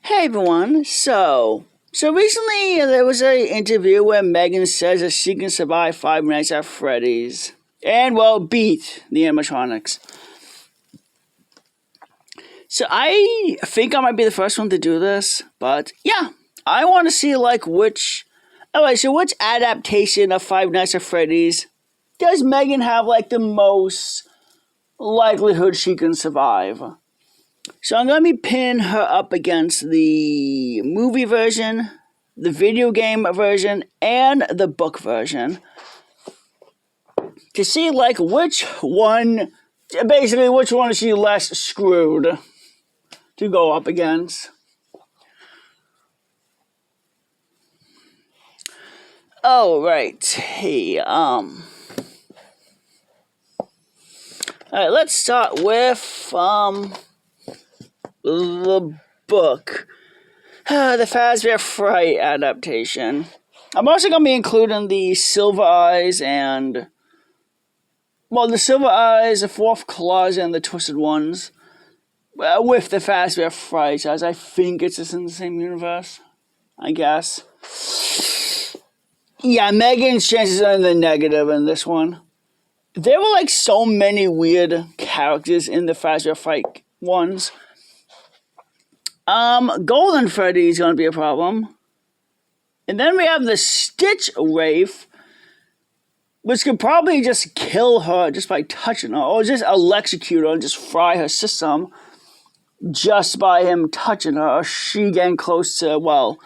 Hey everyone, so recently there was an interview where m3gan says that she can survive 5 nights at Freddy's and, well, beat the animatronics. So I think I might be the first one to do this, but yeah, I want to see which adaptation of 5 nights at Freddy's does m3gan have the most likelihood she can survive? So I'm going to be pinning her up against the movie version, the video game version, and the book version to see which one is she less screwed to go up against. Oh, right. Hey, Alright, let's start with, the book. The Fazbear Fright adaptation. I'm also going to be including the Silver Eyes and... Well, the Silver Eyes, the Fourth Claws, and the Twisted Ones. With the Fazbear Fright, as I think it's just in the same universe. I guess. Yeah, m3gan's chances are in the negative in this one. There were so many weird characters in the Fazbear Fright ones. Golden Freddy is going to be a problem. And then we have the Stitch Wraith, which could probably just kill her just by touching her, or just electrocute her and just fry her system just by him touching her, or she getting close to, well,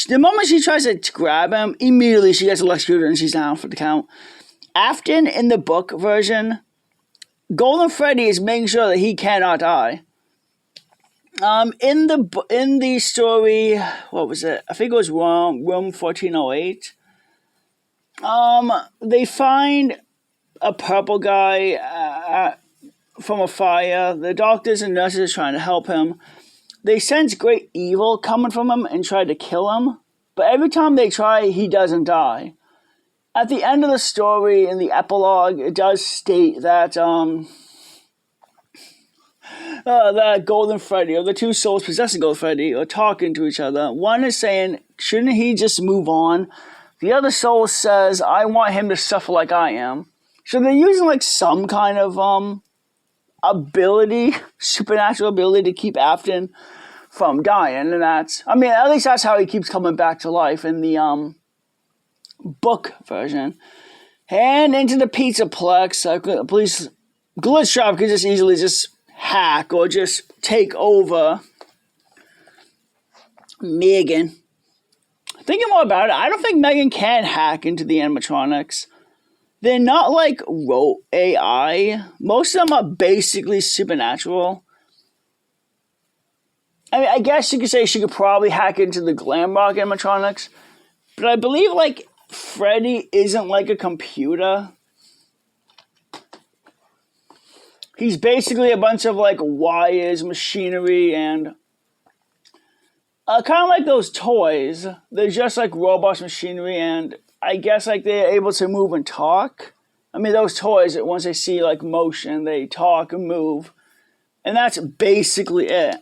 the moment she tries to grab him, immediately she gets electrocuted and she's down for the count. Afton, in the book version, Golden Freddy is making sure that he cannot die. In the story, what was it? I think it was room 1408. They find a purple guy from a fire. The doctors and nurses are trying to help him. They sense great evil coming from him and try to kill him. But every time they try, he doesn't die. At the end of the story, in the epilogue, it does state that that Golden Freddy, or the two souls possessing Golden Freddy, are talking to each other. One is saying, shouldn't he just move on? The other soul says, I want him to suffer like I am. So they're using some kind of ability, supernatural ability to keep Afton from dying. And that's, at least that's how he keeps coming back to life in the book version. And into the Pizzaplex, police glitch shop could just easily just hack or just take over m3gan. Thinking more about it, I don't think m3gan can hack into the animatronics. They're not AI. Most of them are basically supernatural. I guess you could say she could probably hack into the Glamrock animatronics, but I believe Freddy isn't a computer. He's basically a bunch of wires, machinery, and kind of like those toys. They're just robots, machinery, and I guess they're able to move and talk. Those toys, once they see motion, they talk and move, and that's basically it.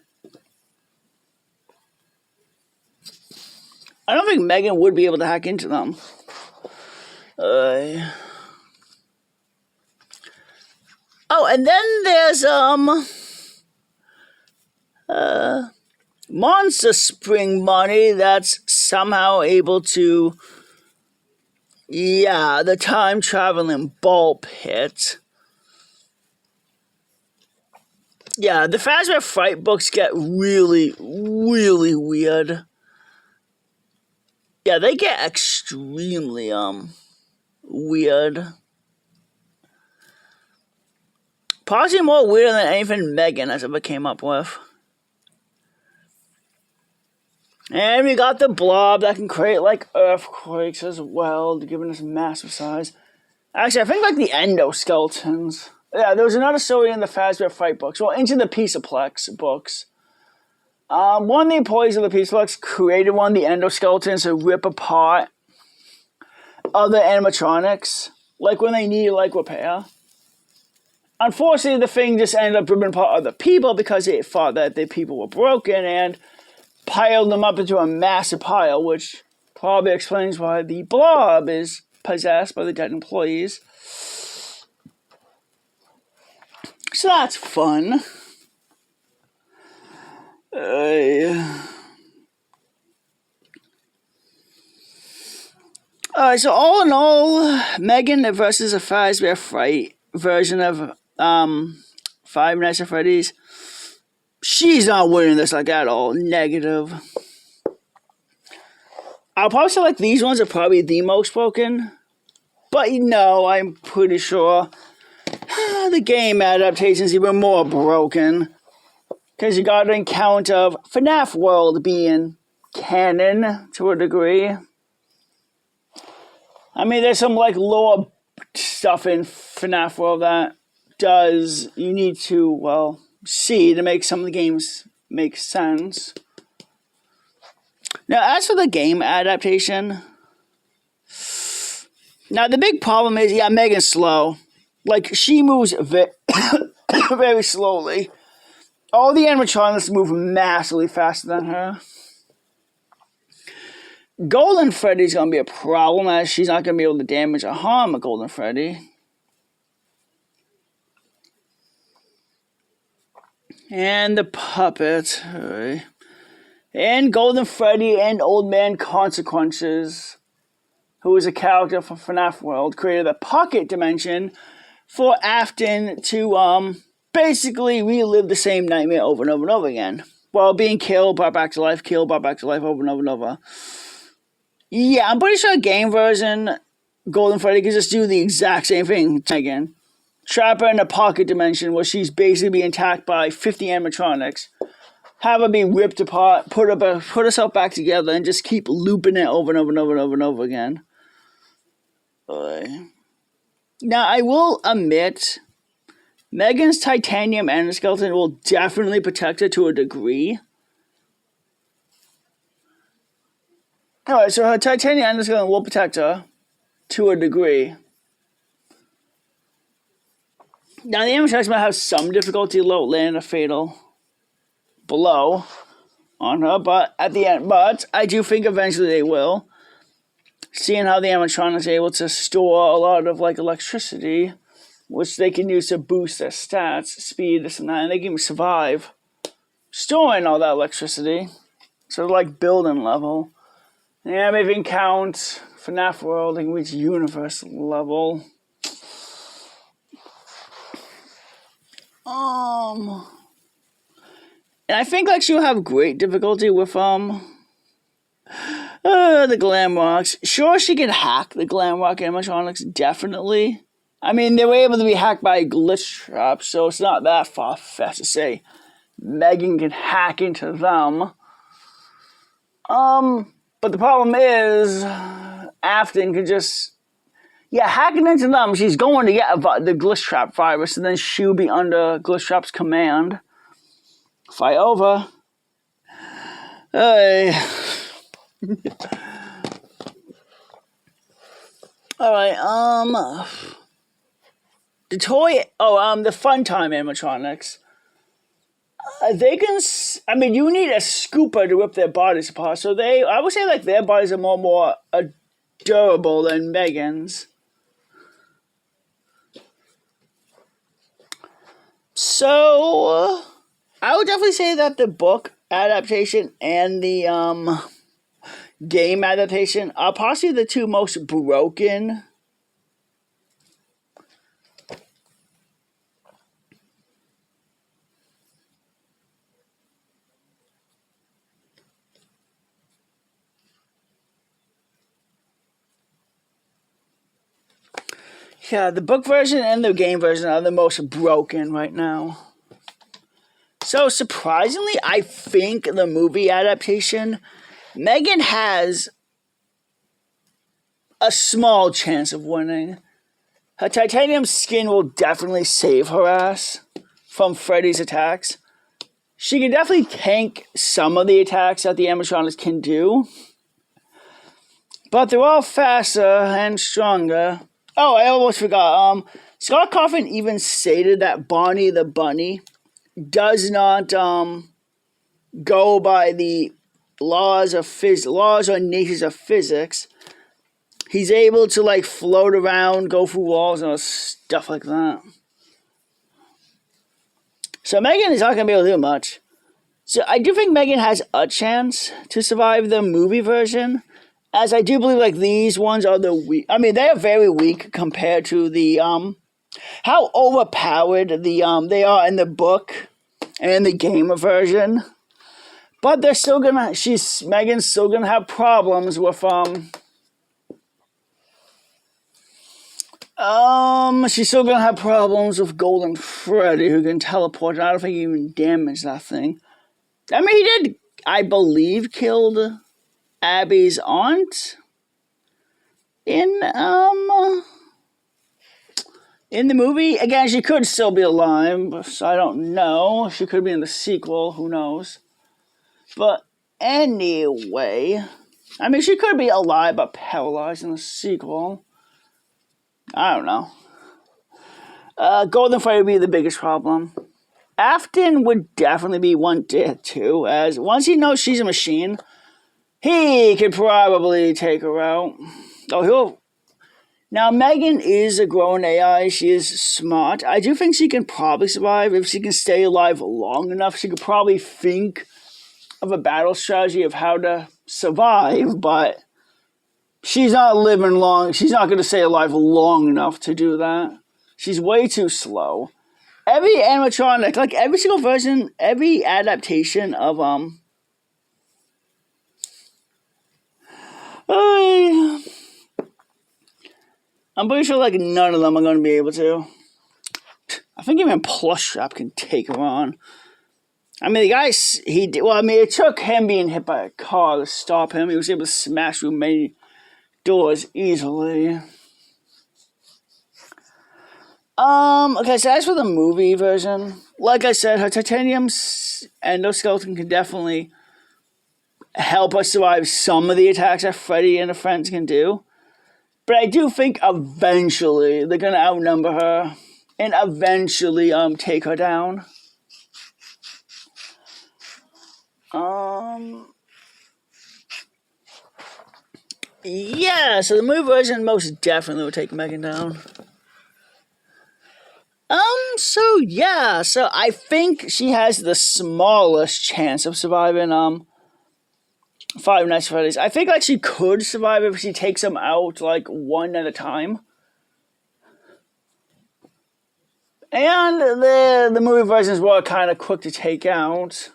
I don't think m3gan would be able to hack into them. Oh, and then there's Monster Spring Money that's somehow able to, the time traveling ball pit. Yeah, the Fazbear Fright books get really, really weird. Yeah, they get extremely weird. Possibly more weird than anything m3gan has ever came up with. And we got the blob that can create earthquakes as well, giving us massive size. Actually, I think the endoskeletons. Yeah, there was another story in the Fazbear Fright books. Well, into the Pizzaplex books. One of the employees of the Pizzaplex created one of the endoskeletons to rip apart other animatronics, when they need repair. unfortunately, the thing just ended up ripping apart other people because it thought that the people were broken and piled them up into a massive pile, which probably explains why the blob is possessed by the dead employees. So that's fun. Alright, so all in all, m3gan versus a Fazbear Fright version of Five Nights at Freddy's. She's not winning this like at all. Negative. I'll probably say like these ones are probably the most broken. But no, I'm pretty sure the game adaptation's even more broken. Because you got an account of FNAF World being canon to a degree. I mean, there's some like lore stuff in FNAF World that you need to, well, see to make some of the games make sense. Now, as for the game adaptation, now the big problem is, yeah, m3gan's slow. Like, she moves very slowly. All the animatronics move massively faster than her. Golden Freddy's going to be a problem, as she's not going to be able to damage or harm a Golden Freddy. And the puppet. Right. And Golden Freddy and Old Man Consequences, who is a character from FNAF World, created a pocket dimension for Afton to basically relive the same nightmare over and over and over again. While being killed, brought back to life, killed, brought back to life over and over and over. Yeah, I'm pretty sure game version, Golden Freddy can just do the exact same thing again. Trap her in a pocket dimension where she's basically being attacked by 50 animatronics. Have her be ripped apart, put herself back together, and just keep looping it over and over and over and over and over again. Now, I will admit, m3gan's titanium endoskeleton will definitely protect her to a degree. Alright, so her titanium endoskeleton will protect her to a degree. Now, the animatronics might have some difficulty landing a fatal blow on her, but at the end, I do think eventually they will. Seeing how the animatronics are able to store a lot of like electricity, which they can use to boost their stats, speed, this and that, and they can survive storing all that electricity. So like building level. Yeah, maybe you can count FNAF World, they can reach universe level. And I think like she'll have great difficulty with the Glam Rocks. Sure, she can hack the Glam Rock animatronics, definitely. I mean, they were able to be hacked by a glitch trap, so it's not that far-fetched to say m3gan can hack into them. But the problem is, Afton can just, hacking into them, she's going to get the glitch trap virus, and then she'll be under glitch trap's command. Fight over. Alright, the toy, the Fun Time animatronics. They can, you need a scooper to rip their bodies apart, so I would say like their bodies are more durable than m3gan's. So, I would definitely say that the book adaptation and the game adaptation are possibly the two most broken. Yeah, the book version and the game version are the most broken right now. So, surprisingly, I think the movie adaptation, m3gan has a small chance of winning. Her titanium skin will definitely save her ass from Freddy's attacks. She can definitely tank some of the attacks that the animatronics can do. But they're all faster and stronger. Oh, I almost forgot. Scott Cawthon even stated that Bonnie the Bunny does not go by the laws or natures of physics. He's able to like float around, go through walls, and stuff like that. So M3gan is not going to be able to do much. So I do think M3gan has a chance to survive the movie version, as I do believe like these ones are the weak. I mean, they are very weak compared to the how overpowered they are in the book and the game version. But they're still gonna. M3gan's still gonna have problems with she's still gonna have problems with Golden Freddy, who can teleport, and I don't think he even damaged that thing. I mean, he did, I believe, killed Abby's aunt in the movie. Again, she could still be alive, so I don't know. She could be in the sequel, who knows. But anyway, I mean, she could be alive but paralyzed in the sequel. I don't know. Golden Freddy would be the biggest problem. Afton would definitely be one too, as once he knows she's a machine, he could probably take her out. Now, M3gan is a grown AI. She is smart. I do think she can probably survive. If she can stay alive long enough, she could probably think of a battle strategy of how to survive, but she's not living long. She's not going to stay alive long enough to do that. She's way too slow. Every animatronic, like every single version, every adaptation of I'm pretty sure like none of them are going to be able to. I think even Plushtrap can take her on. I mean, the guy, it took him being hit by a car to stop him. He was able to smash through many doors easily. Okay, so as for the movie version, like I said, her titanium endoskeleton can definitely help us survive some of the attacks that Freddy and her friends can do. But I do think eventually they're going to outnumber her and eventually take her down. Yeah, so the movie version most definitely will take M3gan down. So I think she has the smallest chance of surviving Five Nights at Freddy's. I think like she could survive if she takes them out like one at a time. And the movie versions were kind of quick to take out.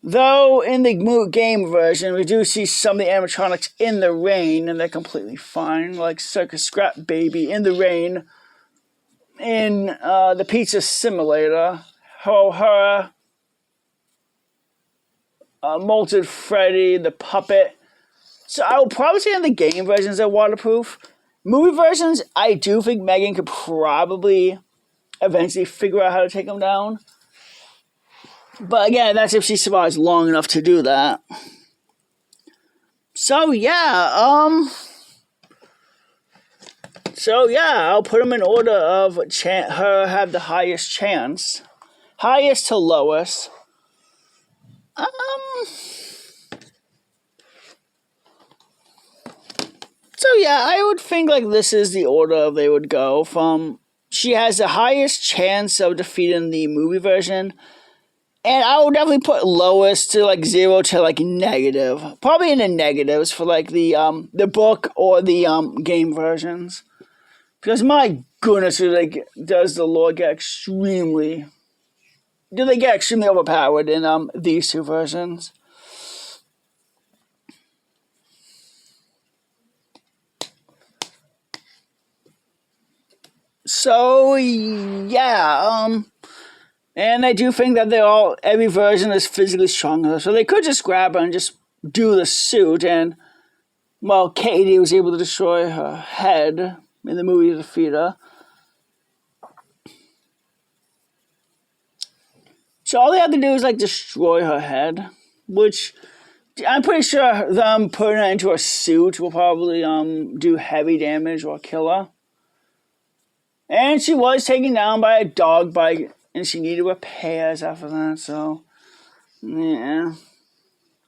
Though in the game version, we do see some of the animatronics in the rain, and they're completely fine, like Circus Scrap Baby in the rain. In the Pizza Simulator, her Molted Freddy, the puppet. So I will probably say in the game versions they're waterproof. Movie versions, I do think M3gan could probably eventually figure out how to take them down. But again, that's if she survives long enough to do that. So yeah, I'll put them in order of her have the highest chance. Highest to lowest. So yeah, I would think like this is the order they would go from. She has the highest chance of defeating the movie version. And I would definitely put lowest to like 0 to like negative. Probably in the negatives for like the book or the game versions. Because my goodness, does the Lord get extremely overpowered in these two versions. So yeah, and I do think that every version is physically stronger, so they could just grab her and just do the suit, and well, Katie was able to destroy her head in the movie to defeat her. So all they have to do is like destroy her head, which I'm pretty sure them putting her into a suit will probably do heavy damage or kill her. And she was taken down by a dog bite, and she needed repairs after that, so, yeah.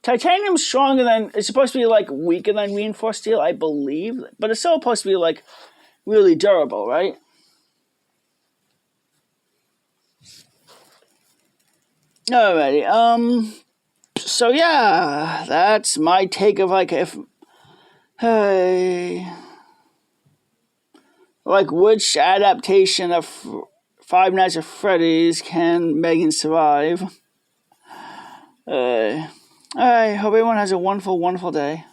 Titanium's stronger than, it's supposed to be, like, weaker than reinforced steel, I believe, but it's still supposed to be, like, really durable, right? Alrighty, so yeah, that's my take of, like, if, hey, like, which adaptation of Five Nights at Freddy's can m3gan survive? I hope everyone has a wonderful, wonderful day.